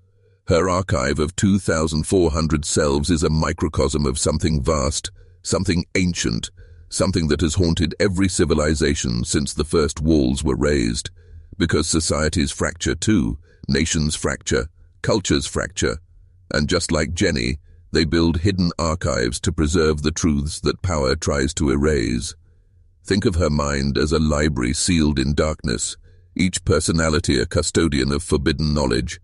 Her archive of 2,400 selves is a microcosm of something vast, something ancient, something that has haunted every civilization since the first walls were raised. Because societies fracture too, nations fracture, cultures fracture, and just like Jeni, they build hidden archives to preserve the truths that power tries to erase. Think of her mind as a library sealed in darkness, each personality a custodian of forbidden knowledge.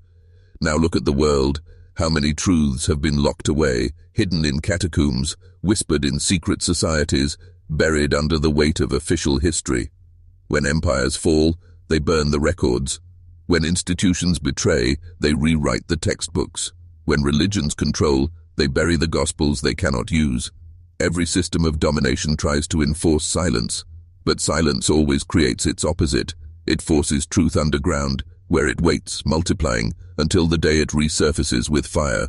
Now look at the world. How many truths have been locked away, hidden in catacombs, whispered in secret societies, buried under the weight of official history. When empires fall, they burn the records. When institutions betray, they rewrite the textbooks. When religions control, they bury the gospels they cannot use. Every system of domination tries to enforce silence, but silence always creates its opposite. It forces truth underground, where it waits, multiplying, until the day it resurfaces with fire.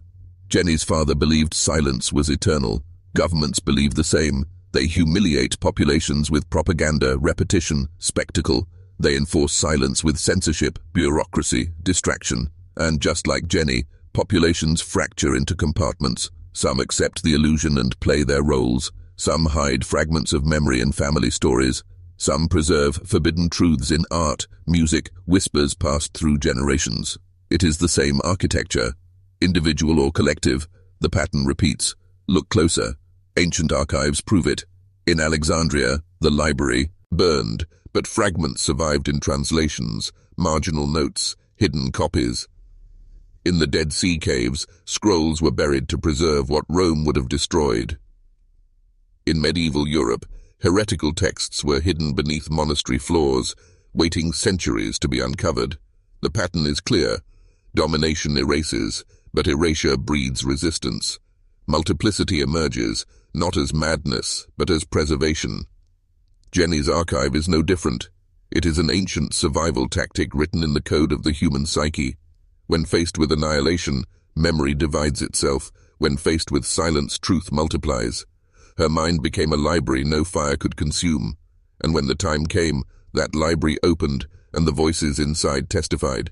Jeni's father believed silence was eternal. Governments believe the same. They humiliate populations with propaganda, repetition, spectacle. They enforce silence with censorship, bureaucracy, distraction. And just like Jeni, populations fracture into compartments. Some accept the illusion and play their roles. Some hide fragments of memory and family stories. Some preserve forbidden truths in art, music, whispers passed through generations. It is the same architecture. Individual or collective, the pattern repeats. Look closer. Ancient archives prove it. In Alexandria, the library burned, but fragments survived in translations, marginal notes, hidden copies. In the Dead Sea caves, scrolls were buried to preserve what Rome would have destroyed. In medieval Europe, heretical texts were hidden beneath monastery floors, waiting centuries to be uncovered. The pattern is clear. Domination erases, but erasure breeds resistance. Multiplicity emerges, not as madness, but as preservation. Jeni's archive is no different. It is an ancient survival tactic written in the code of the human psyche. When faced with annihilation, memory divides itself. When faced with silence, truth multiplies. Her mind became a library no fire could consume. And when the time came, that library opened, and the voices inside testified.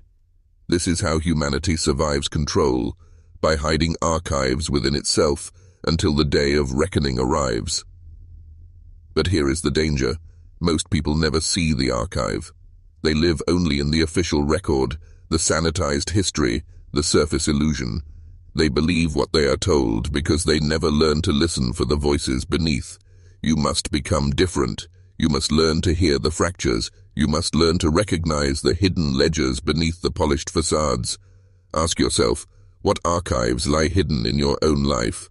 This is how humanity survives control, by hiding archives within itself until the day of reckoning arrives. But here is the danger. Most people never see the archive. They live only in the official record, the sanitized history, the surface illusion. They believe what they are told because they never learn to listen for the voices beneath. You must become different. You must learn to hear the fractures. You must learn to recognize the hidden ledgers beneath the polished facades. Ask yourself, what archives lie hidden in your own life?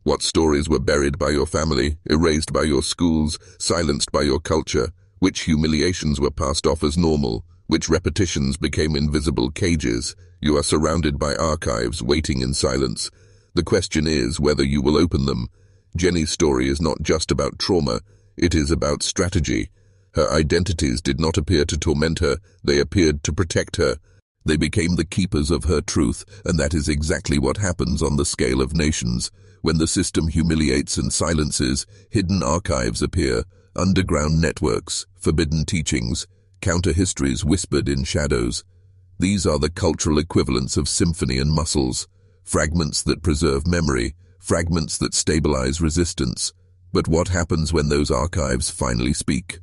What stories were buried by your family, erased by your schools, silenced by your culture? Which humiliations were passed off as normal? Which repetitions became invisible cages? You are surrounded by archives, waiting in silence. The question is whether you will open them. Jeni's story is not just about trauma, it is about strategy. Her identities did not appear to torment her, they appeared to protect her. They became the keepers of her truth, and that is exactly what happens on the scale of nations. When the system humiliates and silences, hidden archives appear, underground networks, forbidden teachings, counter-histories whispered in shadows. These are the cultural equivalents of symphony and muscles, fragments that preserve memory, fragments that stabilize resistance. But what happens when those archives finally speak?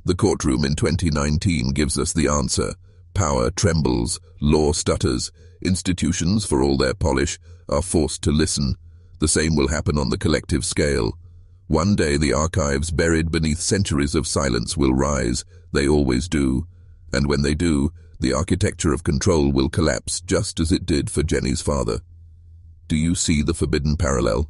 The courtroom in 2019 gives us the answer. Power trembles, law stutters, institutions, for all their polish, are forced to listen. The same will happen on the collective scale. One day the archives buried beneath centuries of silence will rise. They always do. And when they do, the architecture of control will collapse just as it did for Jeni's father. Do you see the forbidden parallel?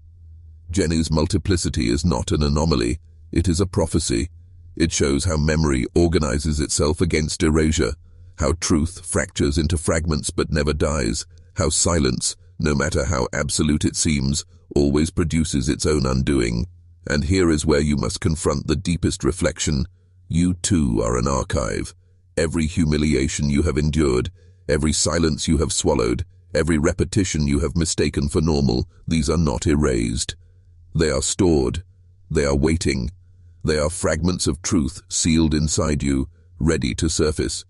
Jeni's multiplicity is not an anomaly. It is a prophecy. It shows how memory organizes itself against erasure, how truth fractures into fragments but never dies, how silence, no matter how absolute it seems, always produces its own undoing. And here is where you must confront the deepest reflection. You too are an archive. Every humiliation you have endured, every silence you have swallowed, every repetition you have mistaken for normal, these are not erased. They are stored. They are waiting. They are fragments of truth sealed inside you, ready to surface.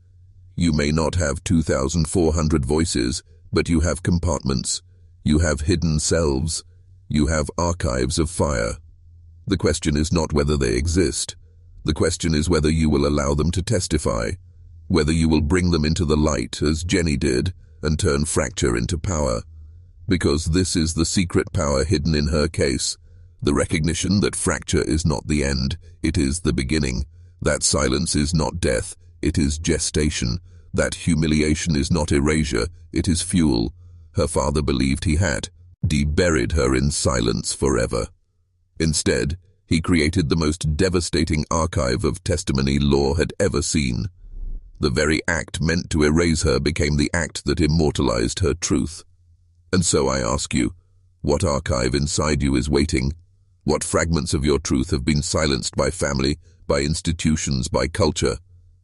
You may not have 2,400 voices, but you have compartments. You have hidden selves. You have archives of fire. The question is not whether they exist. The question is whether you will allow them to testify, whether you will bring them into the light as Jeni did and turn fracture into power. Because this is the secret power hidden in her case. The recognition that fracture is not the end, it is the beginning. That silence is not death, it is gestation. That humiliation is not erasure, it is fuel. Her father believed he had. He buried her in silence forever. Instead, he created the most devastating archive of testimony law had ever seen. The very act meant to erase her became the act that immortalized her truth. And so I ask you, what archive inside you is waiting? What fragments of your truth have been silenced by family, by institutions, by culture?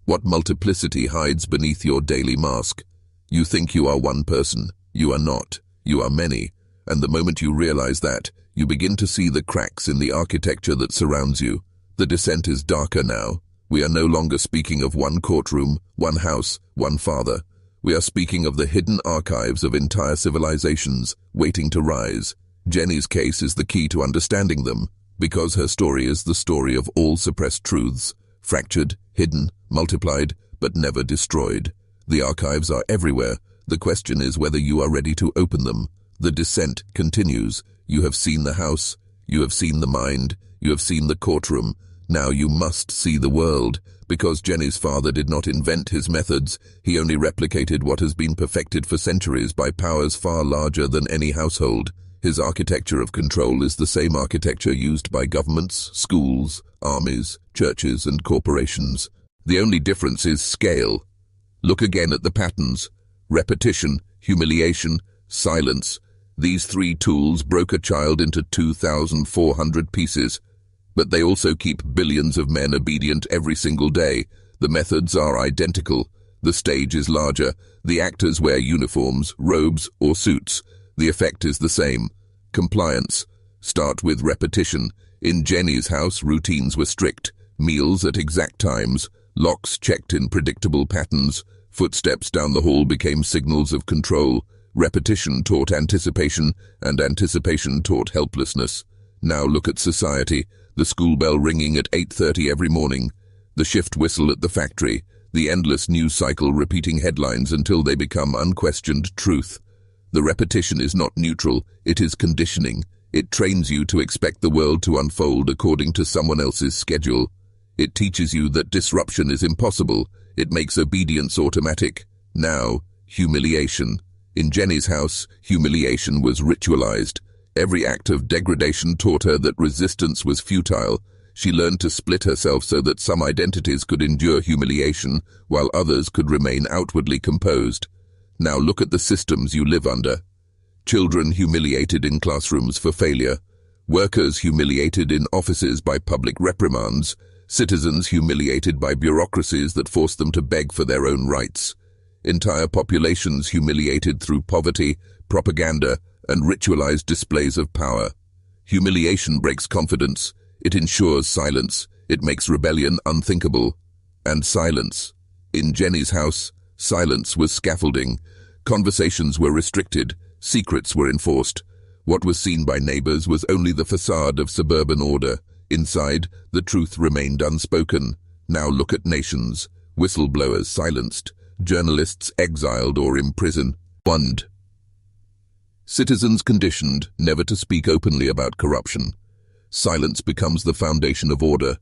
What multiplicity hides beneath your daily mask? You think you are one person. You are not. You are many. And the moment you realize that, you begin to see the cracks in the architecture that surrounds you. The descent is darker now. We are no longer speaking of one courtroom, one house, one father. We are speaking of the hidden archives of entire civilizations, waiting to rise. Jeni's case is the key to understanding them, because her story is the story of all suppressed truths, fractured, hidden, multiplied, but never destroyed. The archives are everywhere. The question is whether you are ready to open them. The descent continues. You have seen the house, you have seen the mind, you have seen the courtroom. Now you must see the world. Because Jeni's father did not invent his methods, he only replicated what has been perfected for centuries by powers far larger than any household. His architecture of control is the same architecture used by governments, schools, armies, churches, and corporations. The only difference is scale. Look again at the patterns. Repetition, humiliation, silence. These three tools broke a child into 2,400 pieces. But they also keep billions of men obedient every single day. The methods are identical. The stage is larger. The actors wear uniforms, robes, or suits. The effect is the same. Compliance. Start with repetition. In Jeni's house, routines were strict. Meals at exact times. Locks checked in predictable patterns. Footsteps down the hall became signals of control. Repetition taught anticipation, and anticipation taught helplessness. Now look at society. The school bell ringing at 8:30 every morning. The shift whistle at the factory. The endless news cycle repeating headlines until they become unquestioned truth. The repetition is not neutral, it is conditioning. It trains you to expect the world to unfold according to someone else's schedule. It teaches you that disruption is impossible. It makes obedience automatic. Now, humiliation. In Jeni's house, humiliation was ritualized. Every act of degradation taught her that resistance was futile. She learned to split herself so that some identities could endure humiliation, while others could remain outwardly composed. Now look at the systems you live under. Children humiliated in classrooms for failure. Workers humiliated in offices by public reprimands. Citizens humiliated by bureaucracies that force them to beg for their own rights. Entire populations humiliated through poverty, propaganda, and ritualized displays of power. Humiliation breaks confidence. It ensures silence. It makes rebellion unthinkable. And silence. In Jeni's house, silence was scaffolding. Conversations were restricted. Secrets were enforced. What was seen by neighbors was only the facade of suburban order. Inside, the truth remained unspoken. Now look at nations. Whistleblowers silenced. Journalists exiled or imprisoned. Citizens conditioned never to speak openly about corruption. Silence becomes the foundation of order.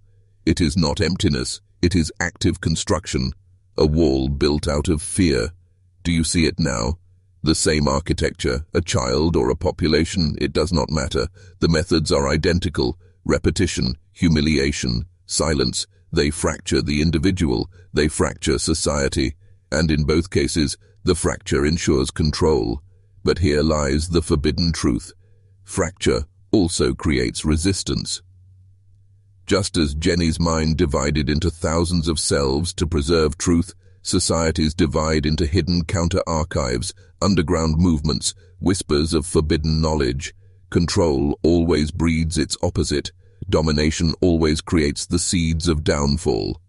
It is not emptiness, it is active construction, a wall built out of fear. Do you see it now? The same architecture, a child or a population, it does not matter. The methods are identical. Repetition, humiliation, silence. They fracture the individual, they fracture society. And in both cases, the fracture ensures control. But here lies the forbidden truth. Fracture also creates resistance. Just as Jeni's mind divided into thousands of selves to preserve truth, societies divide into hidden counter-archives, underground movements, whispers of forbidden knowledge. Control always breeds its opposite. Domination always creates the seeds of downfall.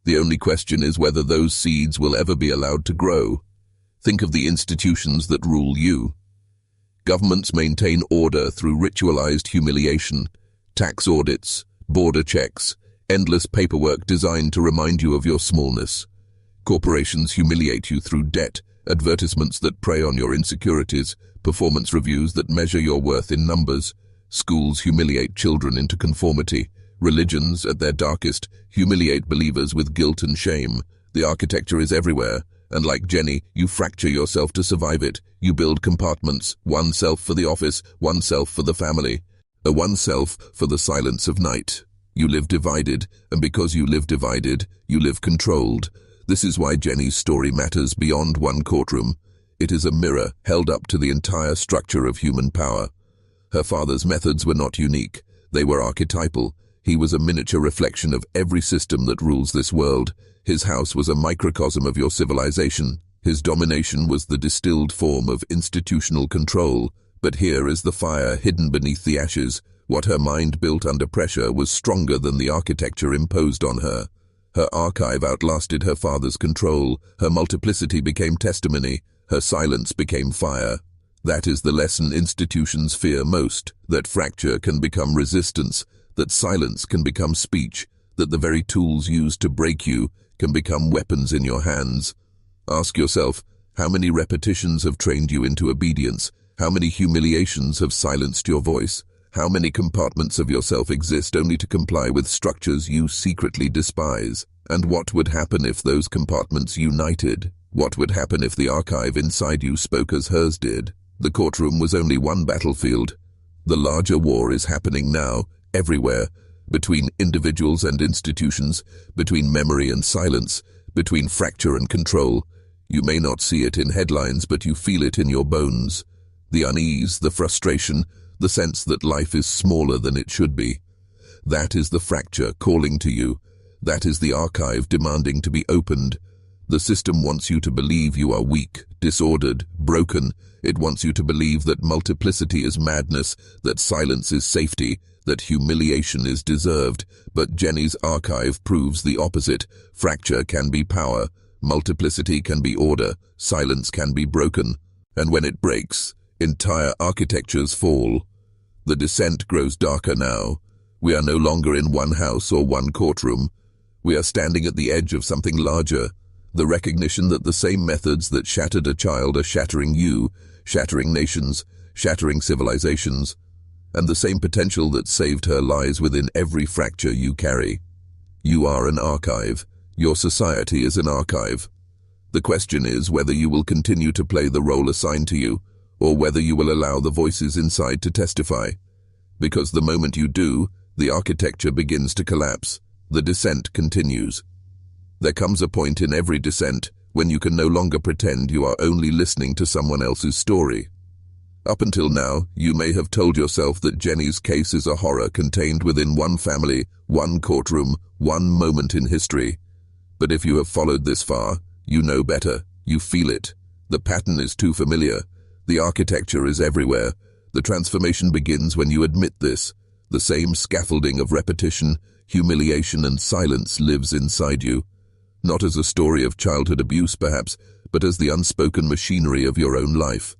The only question is whether those seeds will ever be allowed to grow. Think of the institutions that rule you. Governments maintain order through ritualized humiliation, tax audits, border checks, endless paperwork designed to remind you of your smallness. Corporations humiliate you through debt, advertisements that prey on your insecurities, performance reviews that measure your worth in numbers. Schools humiliate children into conformity. Religions, at their darkest, humiliate believers with guilt and shame. The architecture is everywhere. And like Jeni, you fracture yourself to survive it. You build compartments, one self for the office, one self for the family, one self for the silence of night. You live divided, and because you live divided, you live controlled. This is why Jeni's story matters beyond one courtroom. It is a mirror held up to the entire structure of human power. Her father's methods were not unique. They were archetypal. He was a miniature reflection of every system that rules this world. His house was a microcosm of your civilization. His domination was the distilled form of institutional control. But here is the fire hidden beneath the ashes. What her mind built under pressure was stronger than the architecture imposed on her. Her archive outlasted her father's control. Her multiplicity became testimony. Her silence became fire. That is the lesson institutions fear most, that fracture can become resistance, that silence can become speech, that the very tools used to break you can become weapons in your hands. Ask yourself, how many repetitions have trained you into obedience? How many humiliations have silenced your voice? How many compartments of yourself exist only to comply with structures you secretly despise? And what would happen if those compartments united? What would happen if the archive inside you spoke as hers did? The courtroom was only one battlefield. The larger war is happening now, everywhere, between individuals and institutions, between memory and silence, between fracture and control. You may not see it in headlines, but you feel it in your bones. The unease, the frustration, the sense that life is smaller than it should be. That is the fracture calling to you. That is the archive demanding to be opened. The system wants you to believe you are weak, disordered, broken. It wants you to believe that multiplicity is madness, that silence is safety, that humiliation is deserved. But Jeni's archive proves the opposite. Fracture can be power. Multiplicity can be order. Silence can be broken. And when it breaks, entire architectures fall. The descent grows darker now. We are no longer in one house or one courtroom. We are standing at the edge of something larger. The recognition that the same methods that shattered a child are shattering you, shattering nations, shattering civilizations. And the same potential that saved her lies within every fracture you carry. You are an archive. Your society is an archive. The question is whether you will continue to play the role assigned to you, or whether you will allow the voices inside to testify. Because the moment you do, the architecture begins to collapse. The descent continues. There comes a point in every descent when you can no longer pretend you are only listening to someone else's story. Up until now, you may have told yourself that Jeni's case is a horror contained within one family, one courtroom, one moment in history. But if you have followed this far, you know better. You feel it. The pattern is too familiar. The architecture is everywhere. The transformation begins when you admit this. The same scaffolding of repetition, humiliation, and silence lives inside you. Not as a story of childhood abuse, perhaps, but as the unspoken machinery of your own life.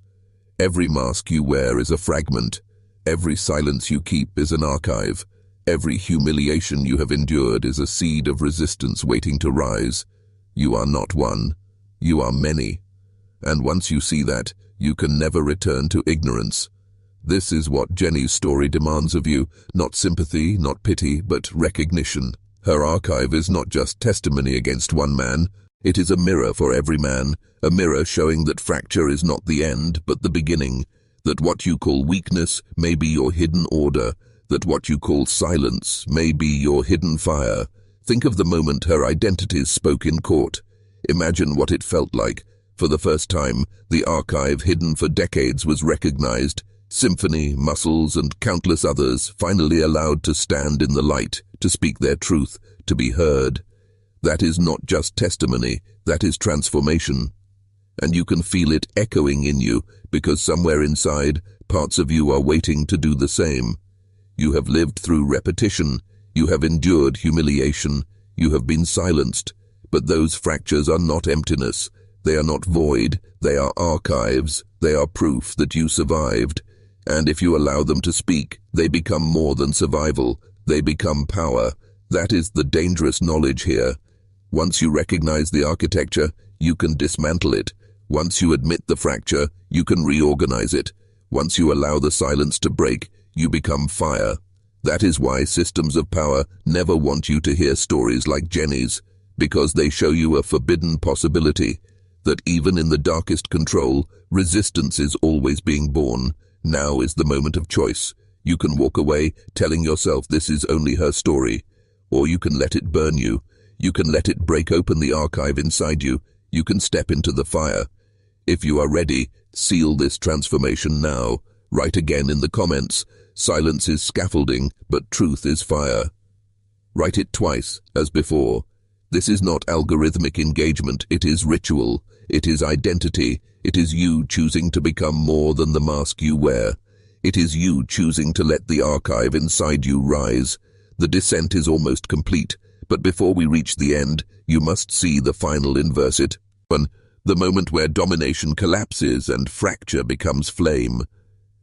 Every mask you wear is a fragment. Every silence you keep is an archive. Every humiliation you have endured is a seed of resistance waiting to rise. You are not one. You are many. And once you see that, you can never return to ignorance. This is what Jeni's story demands of you, not sympathy, not pity, but recognition. Her archive is not just testimony against one man, it is a mirror for every man, a mirror showing that fracture is not the end, but the beginning, that what you call weakness may be your hidden order, that what you call silence may be your hidden fire. Think of the moment her identities spoke in court. Imagine what it felt like. For the first time, the archive hidden for decades was recognized. Symphony, Muscles, and countless others finally allowed to stand in the light, to speak their truth, to be heard. That is not just testimony, that is transformation. And you can feel it echoing in you, because somewhere inside, parts of you are waiting to do the same. You have lived through repetition, you have endured humiliation, you have been silenced, but those fractures are not emptiness, they are not void, they are archives, they are proof that you survived. And if you allow them to speak, they become more than survival, they become power. That is the dangerous knowledge here. Once you recognize the architecture, you can dismantle it. Once you admit the fracture, you can reorganize it. Once you allow the silence to break, you become fire. That is why systems of power never want you to hear stories like Jeni's, because they show you a forbidden possibility, that even in the darkest control, resistance is always being born. Now is the moment of choice. You can walk away, telling yourself this is only her story, or you can let it burn you. You can let it break open the archive inside you. You can step into the fire. If you are ready, seal this transformation now. Write again in the comments, silence is scaffolding, but truth is fire. Write it twice, as before. This is not algorithmic engagement, it is ritual. It is identity. It is you choosing to become more than the mask you wear. It is you choosing to let the archive inside you rise. The descent is almost complete, but before we reach the end, you must see the final inverted. The moment where domination collapses and fracture becomes flame.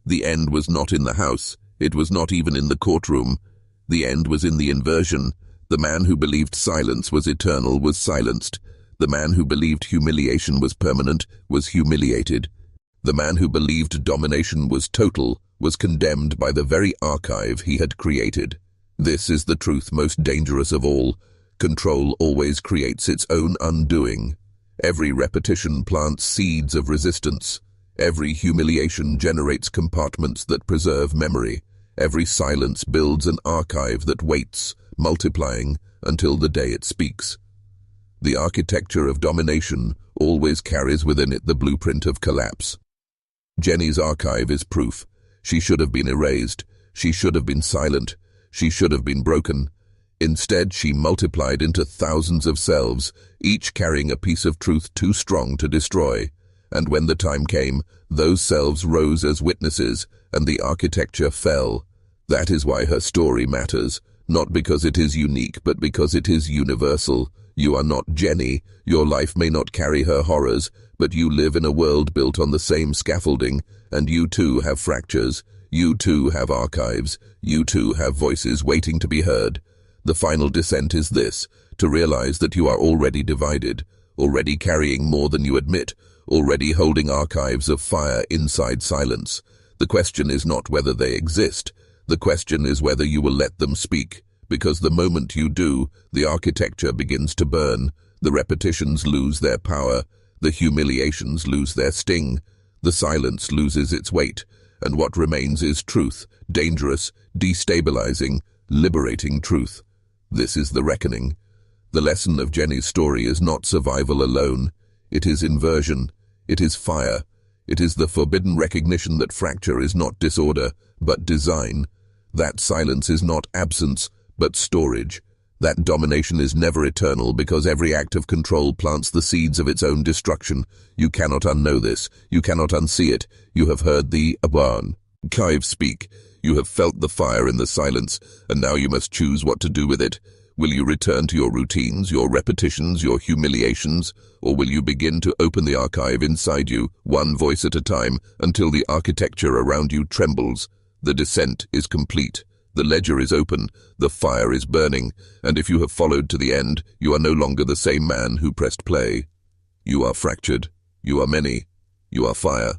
The end was not in the house. It was not even in the courtroom. The end was in the inversion. The man who believed silence was eternal was silenced. The man who believed humiliation was permanent was humiliated. The man who believed domination was total was condemned by the very archive he had created. This is the truth most dangerous of all. Control always creates its own undoing. Every repetition plants seeds of resistance. Every humiliation generates compartments that preserve memory. Every silence builds an archive that waits, multiplying until the day it speaks. The architecture of domination always carries within it the blueprint of collapse. Jeni's archive is proof. She should have been erased. She should have been silent. She should have been broken. Instead, she multiplied into thousands of selves, each carrying a piece of truth too strong to destroy. And when the time came, those selves rose as witnesses, and the architecture fell. That is why her story matters, not because it is unique, but because it is universal. You are not Jeni. Your life may not carry her horrors, but you live in a world built on the same scaffolding, and you too have fractures. You too have archives. You too have voices waiting to be heard. The final descent is this, to realize that you are already divided, already carrying more than you admit, already holding archives of fire inside silence. The question is not whether they exist. The question is whether you will let them speak. Because the moment you do, the architecture begins to burn, the repetitions lose their power, the humiliations lose their sting, The silence loses its weight, and what remains is truth, dangerous, destabilizing, liberating truth. This is the reckoning. The lesson of Jeni's story is not survival alone. It is inversion. It is fire. It is the forbidden recognition that fracture is not disorder, but design. That silence is not absence, but storage. That domination is never eternal because every act of control plants the seeds of its own destruction. You cannot unknow this. You cannot unsee it. You have heard the archive speak. You have felt the fire in the silence, and now you must choose what to do with it. Will you return to your routines, your repetitions, your humiliations, or will you begin to open the archive inside you, one voice at a time, until the architecture around you trembles? The descent is complete. The ledger is open, the fire is burning, and if you have followed to the end, you are no longer the same man who pressed play. You are fractured. You are many. You are fire.